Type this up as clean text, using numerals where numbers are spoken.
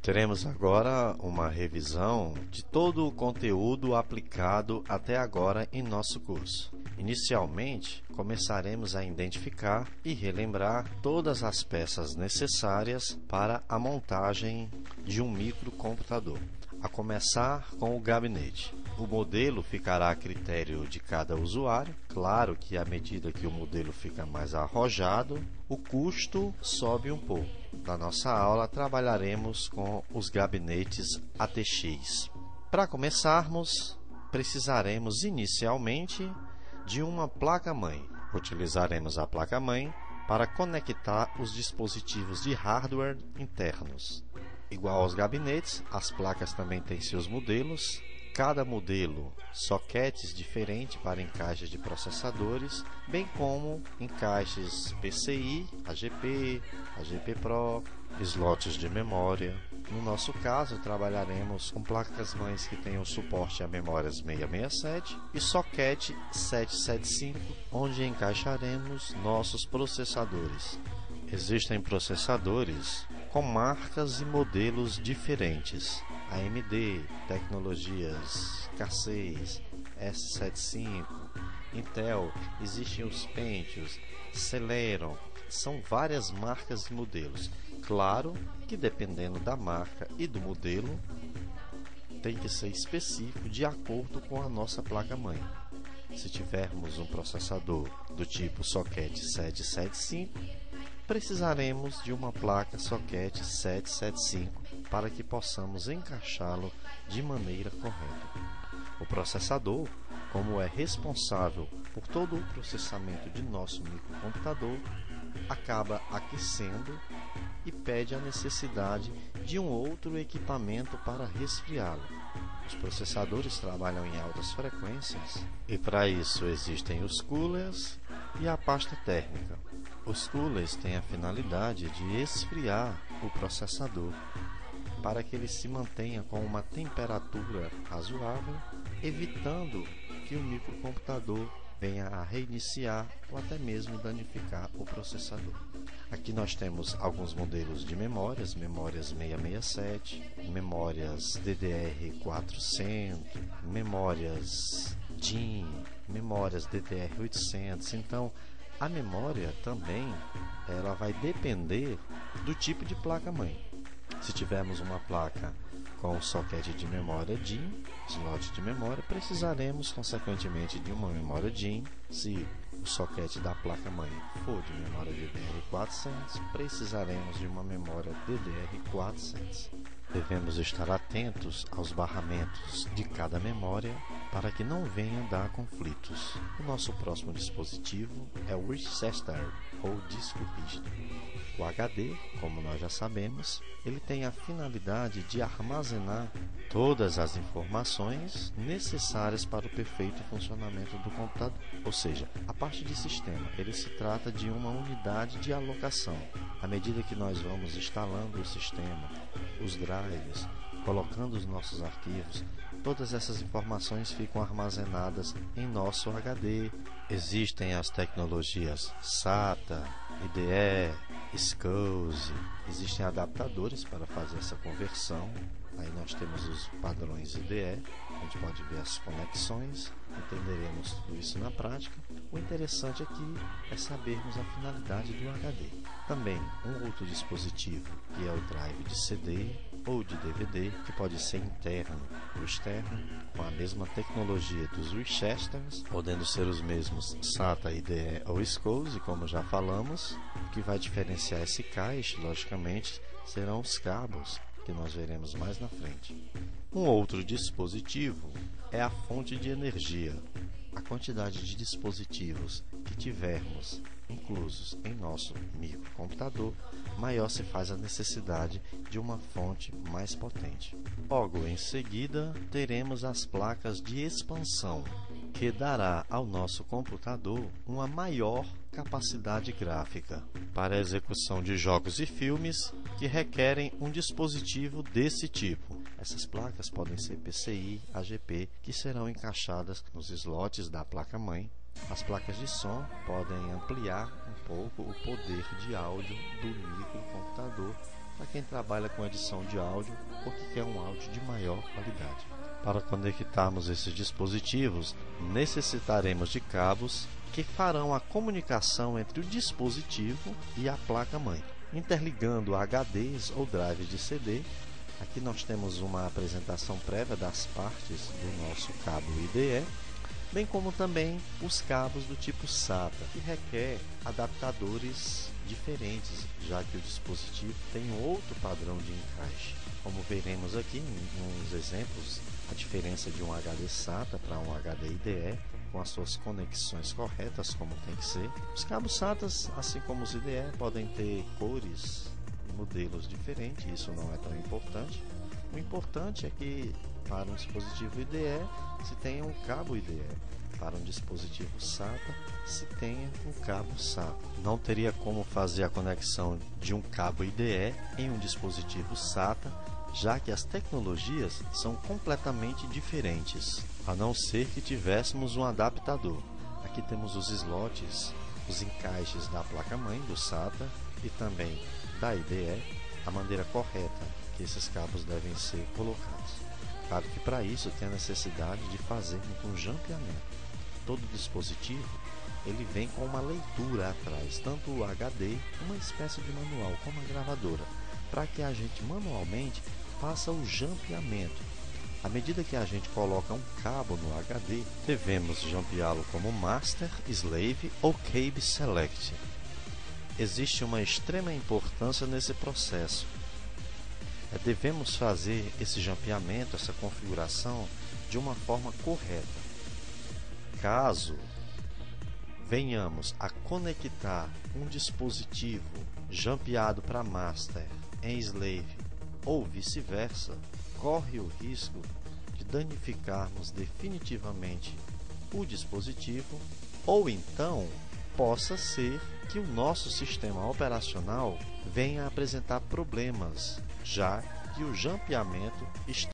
Teremos agora uma revisão de todo o conteúdo aplicado até agora em nosso curso. Inicialmente, começaremos a identificar e relembrar todas as peças necessárias para a montagem de um microcomputador, a começar com o gabinete. O modelo ficará a critério de cada usuário. Claro que à medida que o modelo fica mais arrojado, o custo sobe um pouco. Na nossa aula trabalharemos com os gabinetes ATX. Para começarmos, precisaremos inicialmente de uma placa-mãe. Utilizaremos a placa-mãe para conectar os dispositivos de hardware internos. Igual aos gabinetes, as placas também têm seus modelos. Cada modelo, soquetes diferentes para encaixes de processadores, bem como encaixes PCI, AGP, AGP Pro, slots de memória. No nosso caso, trabalharemos com placas-mães que tenham suporte a memórias 667 e soquete 775, onde encaixaremos nossos processadores. Existem processadores com marcas e modelos diferentes. AMD, tecnologias K6, S75, Intel, existem os Pentium, Celeron, são várias marcas e modelos. Claro que dependendo da marca e do modelo, tem que ser específico de acordo com a nossa placa-mãe. Se tivermos um processador do tipo socket 775, precisaremos de uma placa socket 775 para que possamos encaixá-lo de maneira correta. O processador, como é responsável por todo o processamento de nosso microcomputador, acaba aquecendo e pede a necessidade de um outro equipamento para resfriá-lo. Os processadores trabalham em altas frequências e para isso existem os coolers e a pasta térmica. Os coolers têm a finalidade de esfriar o processador para que ele se mantenha com uma temperatura razoável, evitando que o microcomputador venha a reiniciar ou até mesmo danificar o processador. Aqui nós temos alguns modelos de memórias 667, memórias DDR400, memórias DIMM, memórias DDR800. Então, a memória também ela vai depender do tipo de placa-mãe. Se tivermos uma placa com socket de memória DIMM, slot de memória, precisaremos consequentemente de uma memória DIMM. Se o socket da placa-mãe for de memória DDR400, precisaremos de uma memória DDR400. Devemos estar atentos aos barramentos de cada memória para que não venha a dar conflitos. O nosso próximo dispositivo é o Winchester ou disco rígido. O HD, como nós já sabemos, ele tem a finalidade de armazenar todas as informações necessárias para o perfeito funcionamento do computador. Ou seja, a parte de sistema, ele se trata de uma unidade de alocação. À medida que nós vamos instalando o sistema, os drives, colocando os nossos arquivos, todas essas informações ficam armazenadas em nosso HD. Existem as tecnologias SATA, IDE, SCSI, existem adaptadores para fazer essa conversão. Aí nós temos os padrões IDE, a gente pode ver as conexões, entenderemos tudo isso na prática. O interessante aqui é sabermos a finalidade do HD. Também um outro dispositivo, que é o drive de CD ou de DVD, que pode ser interno ou externo, com a mesma tecnologia dos Winchesters, podendo ser os mesmos SATA, IDE ou SCSI, como já falamos. O que vai diferenciar esse caixa, logicamente, serão os cabos, que nós veremos mais na frente. Um outro dispositivo é a fonte de energia. A quantidade de dispositivos que tivermos inclusos em nosso microcomputador, maior se faz a necessidade de uma fonte mais potente. Logo em seguida, teremos as placas de expansão, que dará ao nosso computador uma maior capacidade gráfica para a execução de jogos e filmes que requerem um dispositivo desse tipo. Essas placas podem ser PCI, AGP, que serão encaixadas nos slots da placa-mãe. As placas de som podem ampliar um pouco o poder de áudio do microcomputador para quem trabalha com edição de áudio ou que quer um áudio de maior qualidade. Para conectarmos esses dispositivos, necessitaremos de cabos que farão a comunicação entre o dispositivo e a placa-mãe, interligando HDs ou drives de CD. Aqui nós temos uma apresentação prévia das partes do nosso cabo IDE, bem como também os cabos do tipo SATA, que requer adaptadores diferentes, já que o dispositivo tem outro padrão de encaixe. Como veremos aqui em uns exemplos, a diferença de um HD SATA para um HD IDE, com as suas conexões corretas, como tem que ser. Os cabos SATA, assim como os IDE, podem ter cores e modelos diferentes, isso não é tão importante. O importante é que para um dispositivo IDE se tenha um cabo IDE, para um dispositivo SATA se tenha um cabo SATA. Não teria como fazer a conexão de um cabo IDE em um dispositivo SATA, já que as tecnologias são completamente diferentes, a não ser que tivéssemos um adaptador. Aqui temos os slots, os encaixes da placa-mãe do SATA e também da IDE, a maneira correta que esses cabos devem ser colocados. Claro que para isso tem a necessidade de fazermos um jampeamento. Todo dispositivo ele vem com uma leitura atrás, tanto o HD, uma espécie de manual, como a gravadora, para que a gente manualmente faça o jampeamento. À medida que a gente coloca um cabo no HD, devemos jampeá-lo como Master, Slave ou Cable Select. Existe uma extrema importância nesse processo. Devemos fazer esse jampeamento, essa configuração, de uma forma correta. Caso venhamos a conectar um dispositivo jampeado para Master em Slave ou vice-versa, corre o risco de danificarmos definitivamente o dispositivo, ou então possa ser que o nosso sistema operacional venha a apresentar problemas, já que o jampeamento está